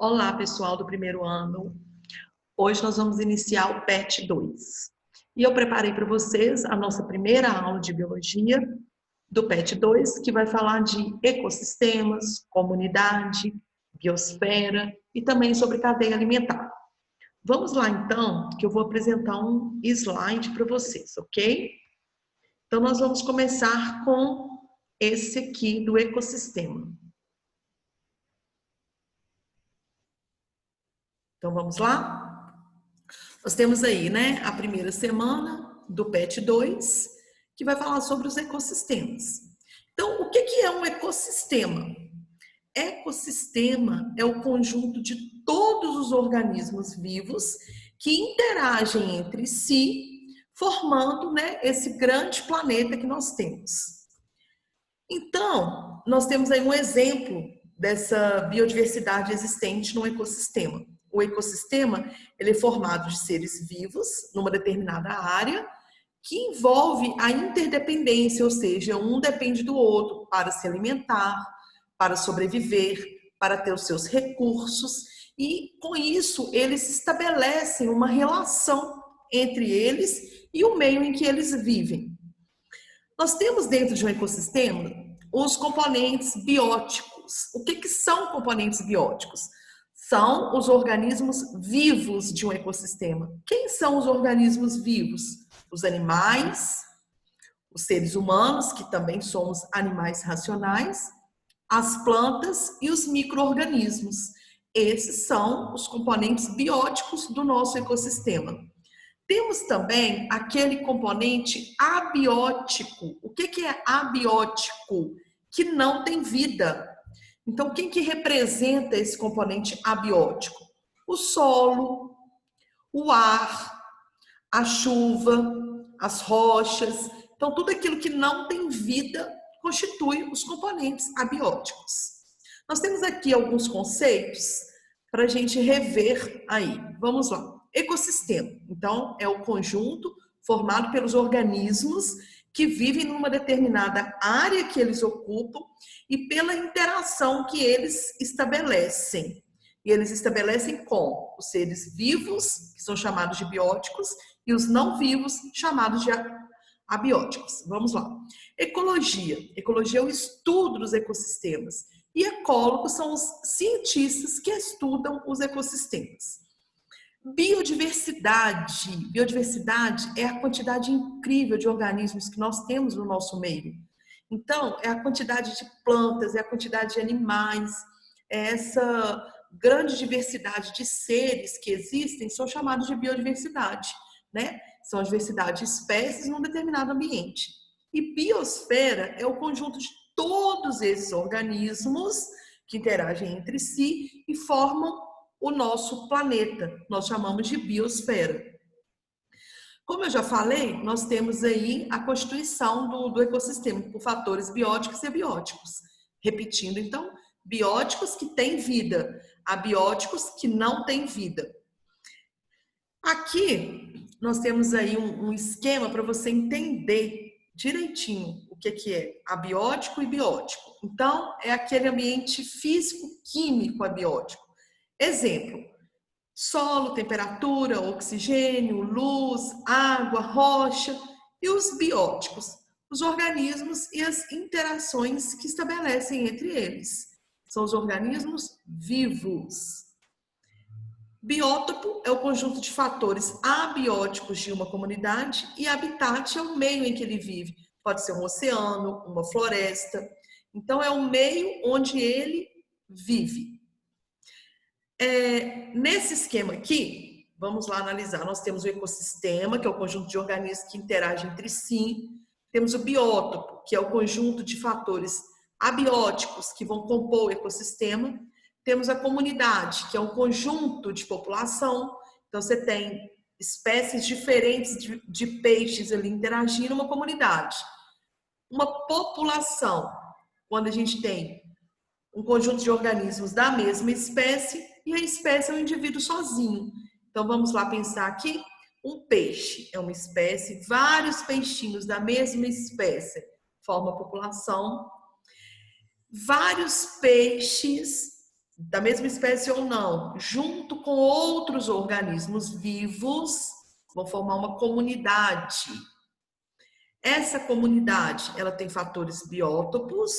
Olá, pessoal do primeiro ano. Hoje nós vamos iniciar o PET 2. E eu preparei para vocês a nossa primeira aula de biologia do PET 2, que vai falar de ecossistemas, comunidade, biosfera e também sobre cadeia alimentar. Vamos lá então, que eu vou apresentar um slide para vocês, ok? Então nós vamos começar com esse aqui do ecossistema. Então vamos lá? Nós temos aí, né, a primeira semana do PET 2, que vai falar sobre os ecossistemas. Então, o que é um ecossistema? Ecossistema é o conjunto de todos os organismos vivos que interagem entre si, formando, né, esse grande planeta que nós temos. Então, nós temos aí um exemplo dessa biodiversidade existente no ecossistema. O ecossistema ele é formado de seres vivos numa determinada área que envolve a interdependência, ou seja, um depende do outro para se alimentar, para sobreviver, para ter os seus recursos e com isso eles estabelecem uma relação entre eles e o meio em que eles vivem. Nós temos dentro de um ecossistema os componentes bióticos. O que são componentes bióticos? São os organismos vivos de um ecossistema. Quem são os organismos vivos? Os animais, os seres humanos, que também somos animais racionais, as plantas e os micro-organismos. Esses são os componentes bióticos do nosso ecossistema. Temos também aquele componente abiótico. O que é abiótico? Que não tem vida. Então, quem que representa esse componente abiótico? O solo, o ar, a chuva, as rochas. Então, tudo aquilo que não tem vida constitui os componentes abióticos. Nós temos aqui alguns conceitos para a gente rever aí. Vamos lá. Ecossistema, então, é o conjunto formado pelos organismos que vivem numa determinada área que eles ocupam e pela interação que eles estabelecem. E eles estabelecem com os seres vivos, que são chamados de bióticos, e os não vivos, chamados de abióticos. Vamos lá. Ecologia. Ecologia é o estudo dos ecossistemas. E ecólogos são os cientistas que estudam os ecossistemas. Biodiversidade. Biodiversidade é a quantidade incrível de organismos que nós temos no nosso meio. Então, é a quantidade de plantas, é a quantidade de animais, é essa grande diversidade de seres que existem, são chamados de biodiversidade, né? São a diversidade de espécies num determinado ambiente. E biosfera é o conjunto de todos esses organismos que interagem entre si e formam o nosso planeta. Nós chamamos de biosfera. Como eu já falei, nós temos aí a constituição do ecossistema por fatores bióticos e abióticos. Repetindo, então, bióticos que têm vida, abióticos que não têm vida. Aqui, nós temos aí um esquema para você entender direitinho o que é abiótico e biótico. Então, é aquele ambiente físico-químico abiótico. Exemplo, solo, temperatura, oxigênio, luz, água, rocha e os bióticos, os organismos e as interações que estabelecem entre eles. São os organismos vivos. Biótopo é o conjunto de fatores abióticos de uma comunidade e habitat é o meio em que ele vive. Pode ser um oceano, uma floresta. Então, é o meio onde ele vive. Nesse esquema aqui, vamos lá analisar. Nós temos o ecossistema, que é o conjunto de organismos que interagem entre si. Temos o biótopo, que é o conjunto de fatores abióticos que vão compor o ecossistema. Temos a comunidade, que é um conjunto de população. Então, você tem espécies diferentes de peixes ali interagindo numa comunidade. Uma população, quando a gente tem um conjunto de organismos da mesma espécie e a espécie é um indivíduo sozinho. Então, vamos lá pensar aqui. Um peixe é uma espécie, vários peixinhos da mesma espécie formam a população. Vários peixes da mesma espécie ou não, junto com outros organismos vivos, vão formar uma comunidade. Essa comunidade, ela tem fatores biótopos,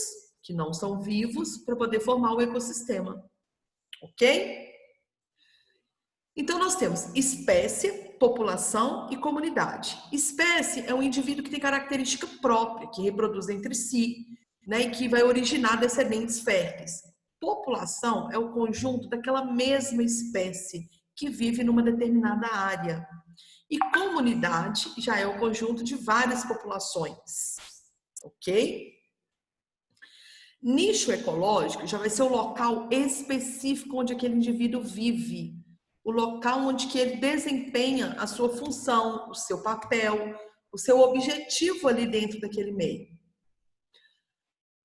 que não são vivos, para poder formar o ecossistema. Ok? Então, nós temos espécie, população e comunidade. Espécie é um indivíduo que tem característica própria, que reproduz entre si, né, e que vai originar descendentes férteis. População é o conjunto daquela mesma espécie que vive numa determinada área. E comunidade já é o conjunto de várias populações. Ok? Nicho ecológico já vai ser o local específico onde aquele indivíduo vive, o local onde que ele desempenha a sua função, o seu papel, o seu objetivo ali dentro daquele meio.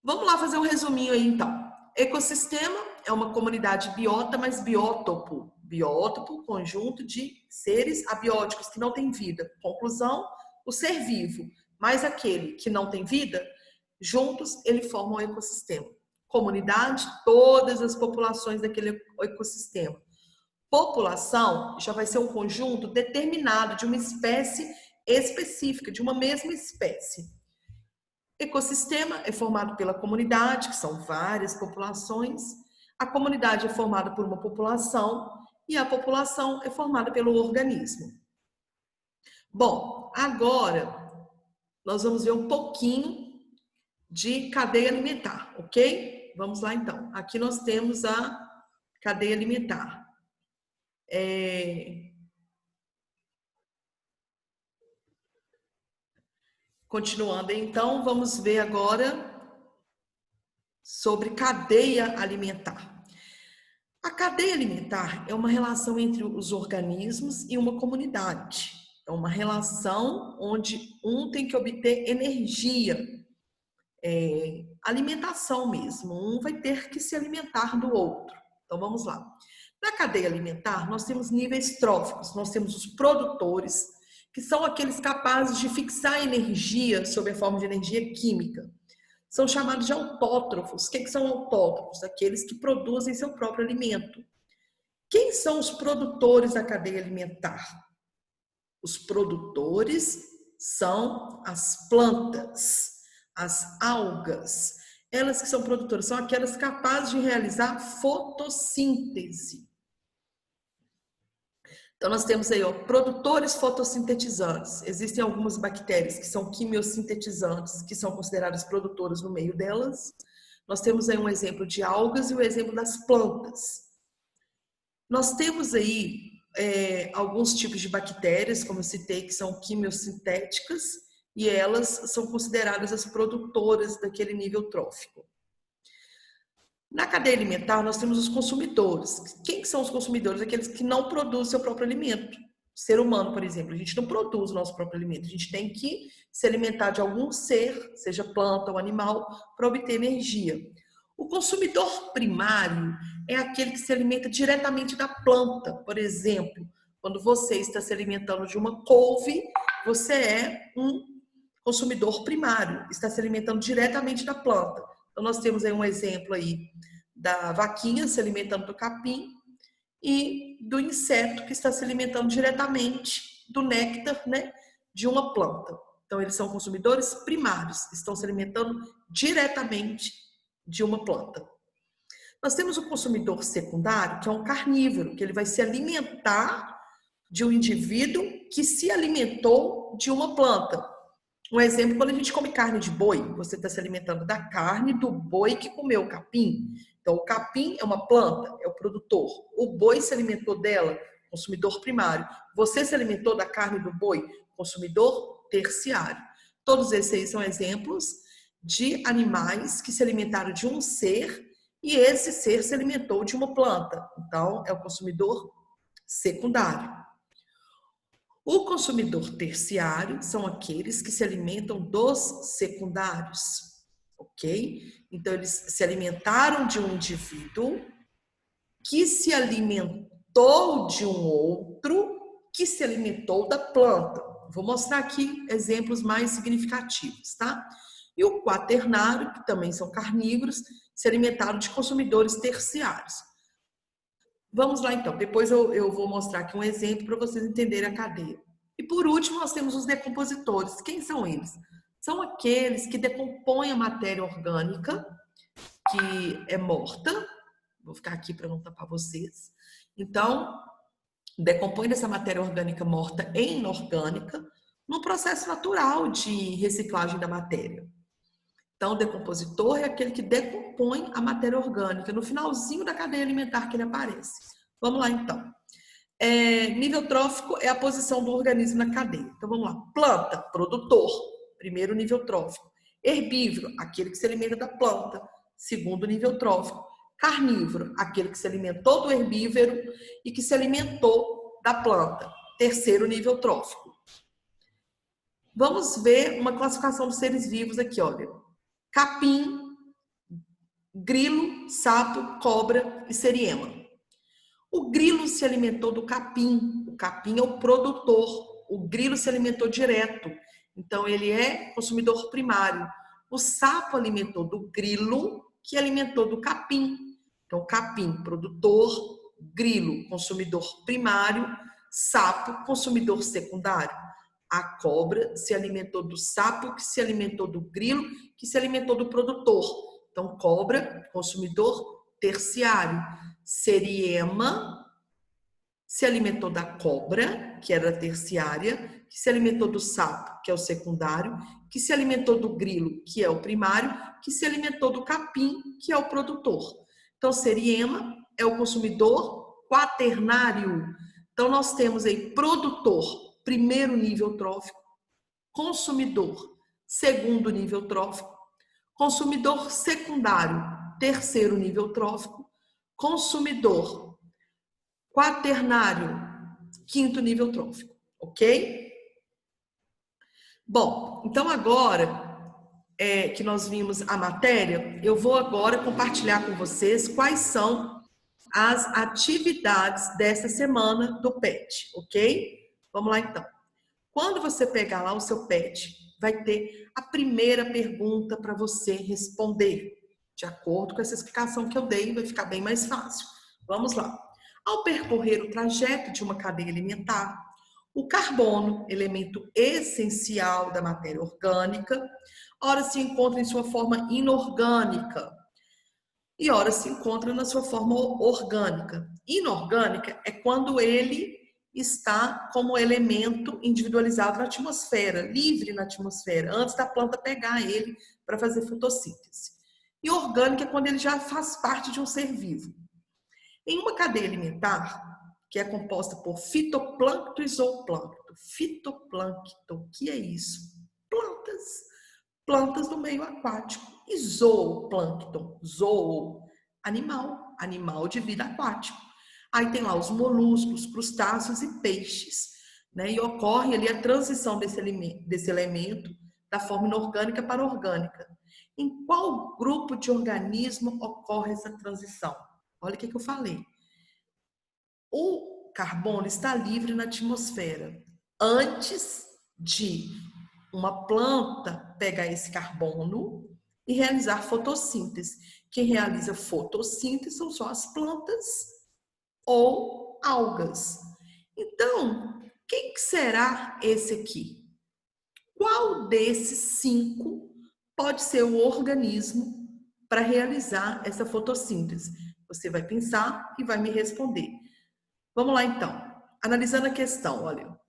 Vamos lá fazer um resuminho aí então. Ecossistema é uma comunidade biota, mas biótopo. Biótopo, conjunto de seres abióticos que não têm vida. Conclusão, o ser vivo, mais aquele que não tem vida, juntos ele forma um ecossistema. Comunidade, todas as populações daquele ecossistema. População já vai ser um conjunto determinado de uma espécie específica, de uma mesma espécie. Ecossistema é formado pela comunidade, que são várias populações. A comunidade é formada por uma população e a população é formada pelo organismo. Bom, agora nós vamos ver um pouquinho de cadeia alimentar, ok? Vamos lá então. Aqui nós temos a cadeia alimentar. Continuando, então, vamos ver agora sobre cadeia alimentar. A cadeia alimentar é uma relação entre os organismos e uma comunidade. É uma relação onde um tem que obter energia, alimentação mesmo. Um vai ter que se alimentar do outro. Então, vamos lá. Na cadeia alimentar, nós temos níveis tróficos. Nós temos os produtores, que são aqueles capazes de fixar energia sob a forma de energia química. São chamados de autótrofos. O que são autótrofos? Aqueles que produzem seu próprio alimento. Quem são os produtores da cadeia alimentar? Os produtores são as plantas, as algas. Elas que são produtoras, são aquelas capazes de realizar fotossíntese. Então, nós temos aí, produtores fotossintetizantes. Existem algumas bactérias que são quimiosintetizantes, que são consideradas produtoras no meio delas. Nós temos aí um exemplo de algas e o exemplo das plantas. Nós temos aí alguns tipos de bactérias, como eu citei, que são quimiosintéticas, e elas são consideradas as produtoras daquele nível trófico. Na cadeia alimentar, nós temos os consumidores. Quem são os consumidores? Aqueles que não produzem seu próprio alimento. O ser humano, por exemplo, a gente não produz o nosso próprio alimento. A gente tem que se alimentar de algum ser, seja planta ou animal, para obter energia. O consumidor primário é aquele que se alimenta diretamente da planta. Por exemplo, quando você está se alimentando de uma couve, você é um consumidor primário, está se alimentando diretamente da planta. Então, nós temos aí um exemplo aí da vaquinha se alimentando do capim e do inseto que está se alimentando diretamente do néctar, né, de uma planta. Então, eles são consumidores primários, estão se alimentando diretamente de uma planta. Nós temos o consumidor secundário, que é um carnívoro, que ele vai se alimentar de um indivíduo que se alimentou de uma planta. Um exemplo, quando a gente come carne de boi, você está se alimentando da carne do boi que comeu o capim. Então, o capim é uma planta, é o produtor. O boi se alimentou dela, consumidor primário. Você se alimentou da carne do boi, consumidor terciário. Todos esses aí são exemplos de animais que se alimentaram de um ser e esse ser se alimentou de uma planta. Então, é o consumidor secundário. O consumidor terciário são aqueles que se alimentam dos secundários, ok? Então, eles se alimentaram de um indivíduo que se alimentou de um outro que se alimentou da planta. Vou mostrar aqui exemplos mais significativos, tá? E o quaternário, que também são carnívoros, se alimentaram de consumidores terciários. Vamos lá então, depois eu vou mostrar aqui um exemplo para vocês entenderem a cadeia. E por último, nós temos os decompositores. Quem são eles? São aqueles que decompõem a matéria orgânica, que é morta. Vou ficar aqui para não tapar vocês. Então, decompõe essa matéria orgânica morta em inorgânica, num processo natural de reciclagem da matéria. Então, o decompositor é aquele que decompõe a matéria orgânica, no finalzinho da cadeia alimentar que ele aparece. Vamos lá, então. Nível trófico é a posição do organismo na cadeia. Então, vamos lá. Planta, produtor, primeiro nível trófico. Herbívoro, aquele que se alimenta da planta, segundo nível trófico. Carnívoro, aquele que se alimentou do herbívoro e que se alimentou da planta, terceiro nível trófico. Vamos ver uma classificação dos seres vivos aqui, olha. Capim, grilo, sapo, cobra e seriema. O grilo se alimentou do capim. O capim é o produtor. O grilo se alimentou direto. Então, ele é consumidor primário. O sapo alimentou do grilo, que alimentou do capim. Então, capim, produtor, grilo, consumidor primário, sapo, consumidor secundário. A cobra se alimentou do sapo, que se alimentou do grilo, que se alimentou do produtor. Então, cobra, consumidor terciário. Seriema se alimentou da cobra, que era terciária, que se alimentou do sapo, que é o secundário, que se alimentou do grilo, que é o primário, que se alimentou do capim, que é o produtor. Então, seriema é o consumidor quaternário. Então, nós temos aí produtor, primeiro nível trófico, consumidor, segundo nível trófico, consumidor secundário, terceiro nível trófico, consumidor quaternário, quinto nível trófico, ok? Bom, então agora que nós vimos a matéria, eu vou agora compartilhar com vocês quais são as atividades dessa semana do PET, ok? Vamos lá então. Quando você pegar lá o seu PET, vai ter a primeira pergunta para você responder. De acordo com essa explicação que eu dei, vai ficar bem mais fácil. Vamos lá. Ao percorrer o trajeto de uma cadeia alimentar, o carbono, elemento essencial da matéria orgânica, ora se encontra em sua forma inorgânica e ora se encontra na sua forma orgânica. Inorgânica é quando ele está como elemento individualizado na atmosfera, livre na atmosfera, antes da planta pegar ele para fazer fotossíntese. E orgânica é quando ele já faz parte de um ser vivo. Em uma cadeia alimentar, que é composta por fitoplâncton e zooplâncton. Fitoplâncton, o que é isso? Plantas do meio aquático. E zooplâncton, animal de vida aquático. Aí tem lá os moluscos, crustáceos e peixes, né? E ocorre ali a transição desse elemento da forma inorgânica para orgânica. Em qual grupo de organismo ocorre essa transição? Olha o que eu falei. O carbono está livre na atmosfera antes de uma planta pegar esse carbono e realizar fotossíntese. Quem realiza fotossíntese são só as plantas ou algas. Então, quem será esse aqui? Qual desses 5 pode ser o organismo para realizar essa fotossíntese? Você vai pensar e vai me responder. Vamos lá, então. Analisando a questão, olha.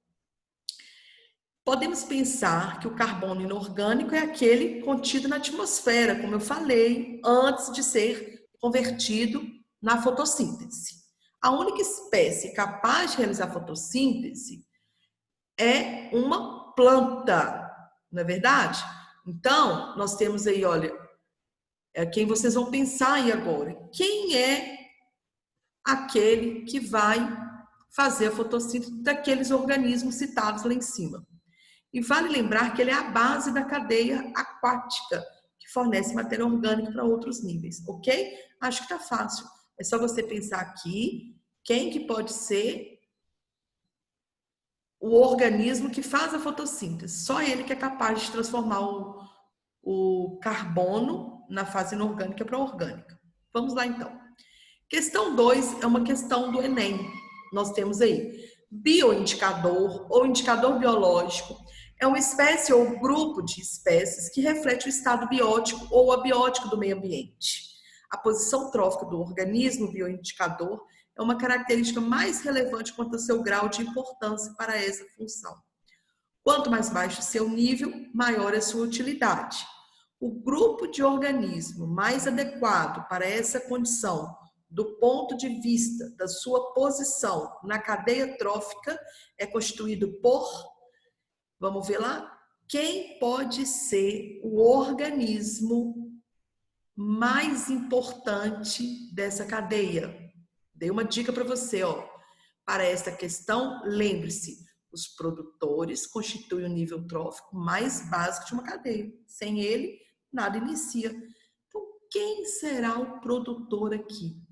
Podemos pensar que o carbono inorgânico é aquele contido na atmosfera, como eu falei, antes de ser convertido na fotossíntese. A única espécie capaz de realizar fotossíntese é uma planta, não é verdade? Então, nós temos aí, olha, quem vocês vão pensar aí agora. Quem é aquele que vai fazer a fotossíntese daqueles organismos citados lá em cima? E vale lembrar que ele é a base da cadeia aquática, que fornece matéria orgânica para outros níveis, ok? Acho que tá fácil. É só você pensar aqui, quem que pode ser o organismo que faz a fotossíntese. Só ele que é capaz de transformar o carbono na fase inorgânica para orgânica. Vamos lá, então. Questão 2 é uma questão do Enem. Nós temos aí bioindicador ou indicador biológico. É uma espécie ou grupo de espécies que reflete o estado biótico ou abiótico do meio ambiente. A posição trófica do organismo bioindicador é uma característica mais relevante quanto ao seu grau de importância para essa função. Quanto mais baixo o seu nível, maior é a sua utilidade. O grupo de organismo mais adequado para essa condição, do ponto de vista da sua posição na cadeia trófica, é constituído por, vamos ver lá, quem pode ser o organismo mais importante dessa cadeia? Dei uma dica para você, ó. Para esta questão, lembre-se, os produtores constituem o nível trófico mais básico de uma cadeia. Sem ele, nada inicia. Então, quem será o produtor aqui?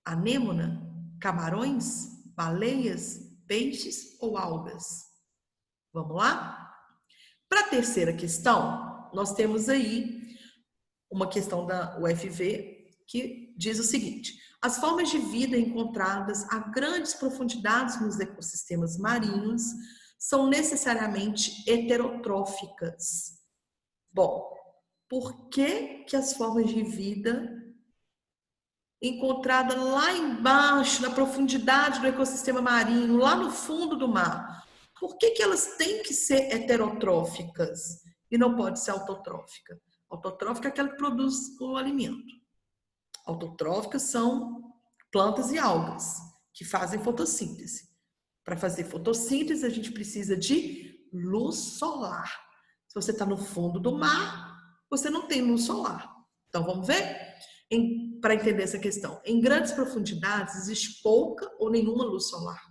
Anêmona? Camarões? Baleias? Peixes ou algas? Vamos lá? Para a terceira questão, nós temos aí uma questão da UFV que diz o seguinte: as formas de vida encontradas a grandes profundidades nos ecossistemas marinhos são necessariamente heterotróficas. Bom, por que as formas de vida encontradas lá embaixo, na profundidade do ecossistema marinho, lá no fundo do mar, por que elas têm que ser heterotróficas e não pode ser autotrófica? Autotrófica é aquela que produz o alimento. Autotróficas são plantas e algas que fazem fotossíntese. Para fazer fotossíntese, a gente precisa de luz solar. Se você está no fundo do mar, você não tem luz solar. Então, vamos ver? Para entender essa questão. Em grandes profundidades, existe pouca ou nenhuma luz solar.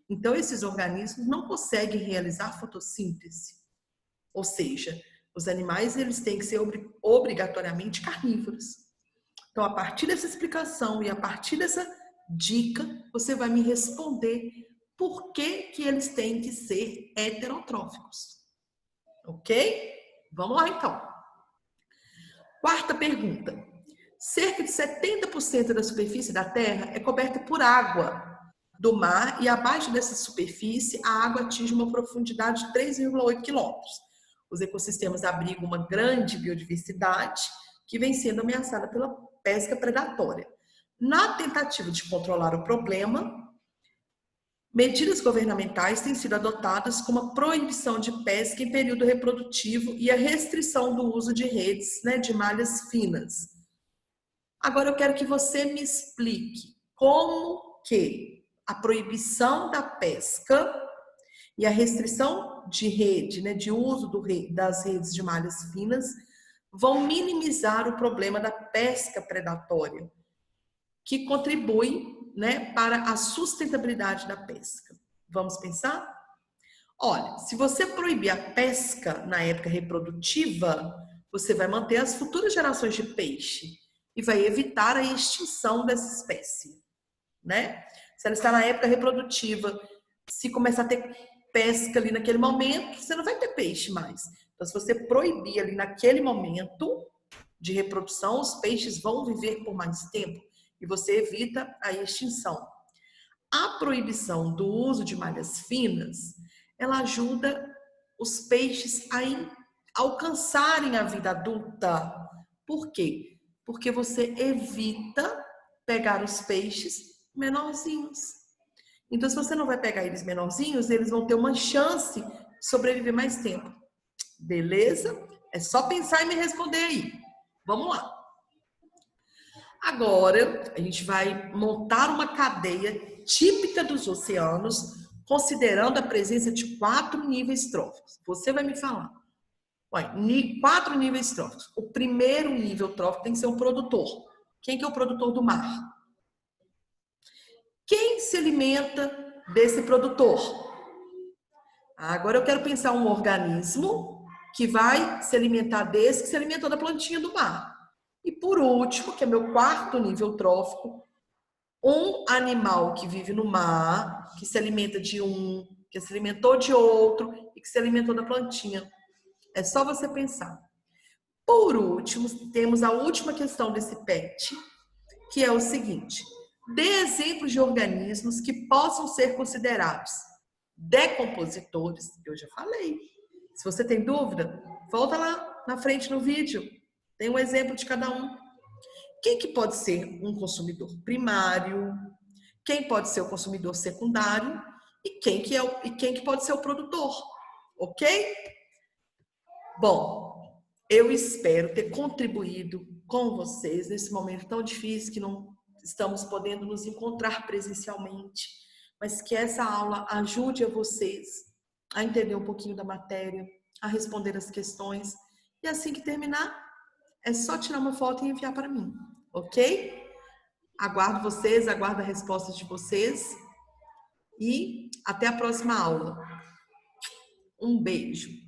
Então, esses organismos não conseguem realizar fotossíntese. Ou seja, os animais eles têm que ser obrigatoriamente carnívoros. Então, a partir dessa explicação e a partir dessa dica, você vai me responder por que eles têm que ser heterotróficos. Ok? Vamos lá, então. Quarta pergunta. Cerca de 70% da superfície da Terra é coberta por água do mar e abaixo dessa superfície a água atinge uma profundidade de 3,8 quilômetros. Os ecossistemas abrigam uma grande biodiversidade que vem sendo ameaçada pela pesca predatória. Na tentativa de controlar o problema, medidas governamentais têm sido adotadas como a proibição de pesca em período reprodutivo e a restrição do uso de redes, de malhas finas. Agora eu quero que você me explique como que a proibição da pesca e a restrição de rede, de uso das redes de malhas finas, vão minimizar o problema da pesca predatória, que contribui, para a sustentabilidade da pesca. Vamos pensar? Olha, se você proibir a pesca na época reprodutiva, você vai manter as futuras gerações de peixe e vai evitar a extinção dessa espécie, Se ela está na época reprodutiva, se começar a ter pesca ali naquele momento, você não vai ter peixe mais. Então, se você proibir ali naquele momento de reprodução, os peixes vão viver por mais tempo e você evita a extinção. A proibição do uso de malhas finas, ela ajuda os peixes a alcançarem a vida adulta. Por quê? Porque você evita pegar os peixes menorzinhos. Então, se você não vai pegar eles menorzinhos, eles vão ter uma chance de sobreviver mais tempo. Beleza? É só pensar e me responder aí. Vamos lá. Agora, a gente vai montar uma cadeia típica dos oceanos, considerando a presença de 4 níveis tróficos. Você vai me falar. 4 níveis tróficos. O primeiro nível trófico tem que ser um produtor. Quem que é o produtor do mar? Quem se alimenta desse produtor? Agora eu quero pensar um organismo que vai se alimentar desse que se alimentou da plantinha do mar. E por último, que é meu 4º nível trófico, um animal que vive no mar, que se alimenta de um, que se alimentou de outro e que se alimentou da plantinha. É só você pensar. Por último, temos a última questão desse PET, que é o seguinte: dê exemplos de organismos que possam ser considerados decompositores. Eu já falei. Se você tem dúvida, volta lá na frente no vídeo. Tem um exemplo de cada um. Quem que pode ser um consumidor primário? Quem pode ser o consumidor secundário? E quem que pode ser o produtor? Ok? Bom, eu espero ter contribuído com vocês nesse momento tão difícil que não estamos podendo nos encontrar presencialmente, mas que essa aula ajude a vocês a entender um pouquinho da matéria, a responder as questões, e assim que terminar, é só tirar uma foto e enviar para mim, ok? Aguardo vocês, aguardo a resposta de vocês e até a próxima aula. Um beijo!